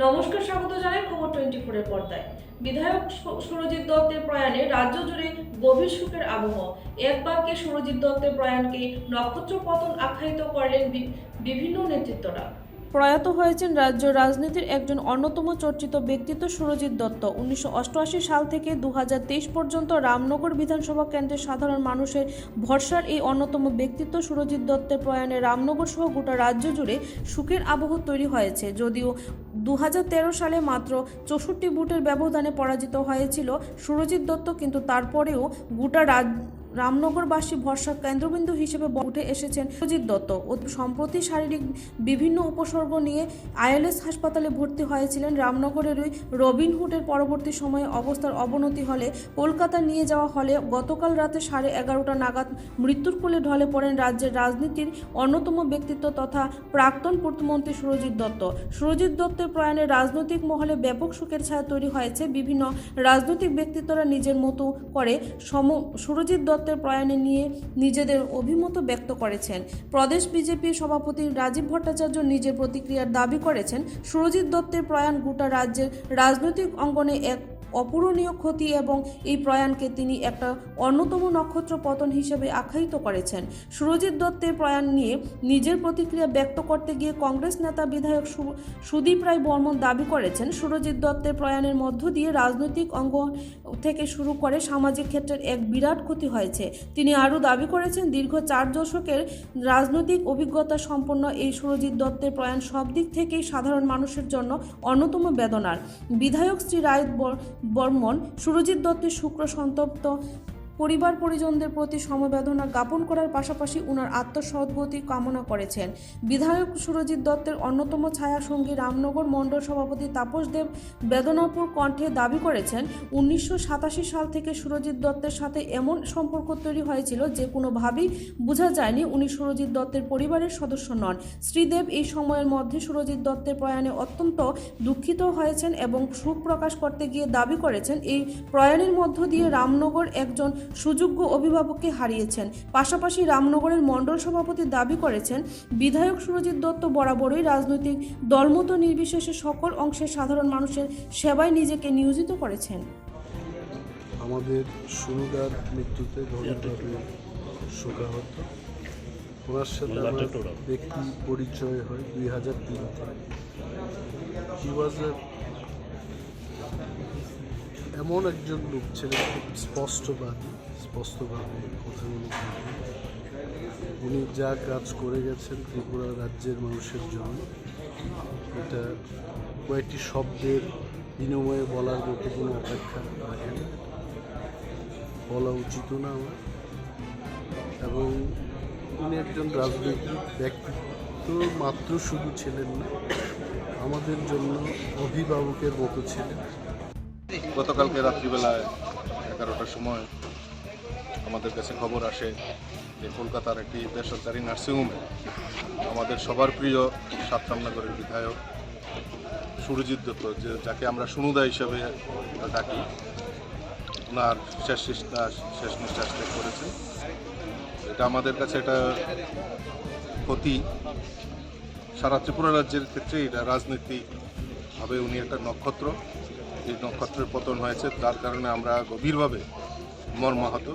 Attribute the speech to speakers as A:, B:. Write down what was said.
A: নমস্কার, স্বাগত জানাই খবর 24 এর পর্দায়। বিধায়ক সুরজিৎ দত্তের প্রয়াণে রাজ্য জুড়ে গভীর শোকের আবহ। এক বাক্যে সুরজিৎ দত্তের প্রয়াণকে নক্ষত্র পতন আখ্যায়িত করলেন বিভিন্ন নেতৃত্বরা। প্রয়াত হয়েছেন রাজ্য রাজনীতির একজন অন্যতম চর্চিত ব্যক্তিত্ব সুরজিৎ দত্ত। 1988 সাল থেকে 2023 পর্যন্ত রামনগর বিধানসভা কেন্দ্রের সাধারণ মানুষের ভরসার এই অন্যতম ব্যক্তিত্ব সুরজিৎ দত্তের প্রয়াণে রামনগর সহ গোটা রাজ্য জুড়ে শোকের আবহ তৈরি হয়েছে। যদিও 2013 সালে মাত্র 64 ভোটের ব্যবধানে পরাজিত হয়েছিল সুরজিৎ দত্ত, কিন্তু তারপরেও গোটা রামনগরবাসী ভরসার কেন্দ্রবিন্দু হিসেবে উঠে এসেছেন সুরজিৎ দত্ত। সম্প্রতি শারীরিক বিভিন্ন উপসর্গ নিয়ে আইএলএস হাসপাতালে ভর্তি হয়েছিলেন। রামনগরের ওই রবিনহুডের পরবর্তী সময়ে অবস্থার অবনতি হলে কলকাতা নিয়ে যাওয়া হলে গতকাল রাতে 11:30 নাগাদ মৃত্যুর কোলে ঢলে পড়েন রাজ্যের রাজনীতির অন্যতম ব্যক্তিত্ব তথা প্রাক্তন প্রতিমন্ত্রী সুরজিৎ দত্ত। সুরজিৎ দত্তের প্রয়াণে রাজনৈতিক মহলে ব্যাপক শোকের ছায়া তৈরি হয়েছে। বিভিন্ন রাজনৈতিক ব্যক্তিত্বরা নিজের মতো করে সুরজিৎ দত্তের প্রয়াণে নিয়ে নিজেদের অভিমত ব্যক্ত করেছেন। প্রদেশ বিজেপির সভাপতি রাজীব ভট্টাচার্য নিজের প্রতিক্রিয়ার দাবি করেছেন, সুরজিৎ দত্তের প্রয়াণ গোটা রাজ্যের রাজনৈতিক অঙ্গনে এক অপূরণীয় ক্ষতি এবং এই প্রয়াণকে তিনি একটা অন্যতম নক্ষত্র পতন হিসেবে আখ্যায়িত করেছেন। সুরজিৎ দত্তের প্রয়াণ নিয়ে নিজের প্রতিক্রিয়া ব্যক্ত করতে গিয়ে কংগ্রেস নেতা বিধায়ক সুদীপ রায় বর্মন দাবি করেছেন, সুরজিৎ দত্তের প্রয়াণের মধ্য দিয়ে রাজনৈতিক অঙ্গ থেকে শুরু করে সামাজিক ক্ষেত্রের এক বিরাট ক্ষতি হয়েছে। তিনি আরও দাবি করেছেন, দীর্ঘ 4 দশকের রাজনৈতিক অভিজ্ঞতা সম্পন্ন এই সুরজিৎ দত্তের প্রয়াণ সব দিক থেকেই সাধারণ মানুষের জন্য অন্যতম বেদনার। বিধায়ক শ্রী রায় বর্মন সুরজিৎ দত্তের শুক্র সন্তপ্ত পরিবার পরিজনদের প্রতি সমবেদনা জ্ঞাপন করার পাশাপাশি উনার আত্মসদ্গতি কামনা করেছেন। বিধায়ক সুরজিৎ দত্তের অন্যতম ছায়াসঙ্গী রামনগর মণ্ডল সভাপতি তাপস দেব বেদনাপুর কণ্ঠে দাবি করেছেন, 1987 সাল থেকে সুরজিৎ দত্তের সাথে এমন সম্পর্ক তৈরি হয়েছিল যে কোনোভাবেই বোঝা যায়নি উনি সুরজিৎ দত্তের পরিবারের সদস্য নন। শ্রীদেব এই সময়ের মধ্যে সুরজিৎ দত্তের প্রয়াণে অত্যন্ত দুঃখিত হয়েছেন এবং শোক প্রকাশ করতে গিয়ে দাবি করেছেন, এই প্রয়াণের মধ্য দিয়ে রামনগর একজন সুযোগ্য অভিভাবককে হারিয়েছেন। পাশাপাশি রামনগরের মণ্ডল সভাপতি দাবি করেছেন, বিধায়ক সুরজিৎ দত্ত বরাবরই রাজনৈতিক দলমত নির্বিশেষে সকল অংশের সাধারণ মানুষের সেবায় নিজেকে নিয়োজিত করেছেন।
B: আমাদের সুরুদার মৃত্যুতে গভীরভাবে শোকাহত। ওনার সাথে আমার ব্যক্তি পরিচয় হয় 2003 থেকে। হি ওয়াজ এমন একজন লোক ছিলেন, খুব স্পষ্টভাবে কথাগুলো বলেন। উনি যা কাজ করে গেছেন ত্রিপুরা রাজ্যের মানুষের জন্য, এটা কয়েকটি শব্দের বিনিময়ে বলার মতো কোনো অপেক্ষা রাখে না, বলা উচিত না আমার। এবং উনি একজন রাজনৈতিক ব্যক্তিত্ব মাত্র শুধু ছিলেন না, আমাদের জন্য অভিভাবকের মতো ছিলেন।
C: গতকালকে রাত্রিবেলায় 11টার সময় আমাদের কাছে খবর আসে যে কলকাতার একটি বেসরকারি নার্সিংহোমে আমাদের সবার প্রিয় 7 রামনগরের বিধায়ক সুরজিৎ দত্ত, যাকে আমরা সুনুদা হিসেবে ডাকি, ওনার শেষ নিঃশ্বাস ত্যাগ করেছেন। এটা আমাদের কাছে একটা ক্ষতি। সারা ত্রিপুরা রাজ্যের ক্ষেত্রে এটা রাজনৈতিকভাবে উনি একটা নক্ষত্র। এই নক্ষত্রের পতন হয়েছে, তার কারণে আমরা গভীরভাবে মর্মাহত।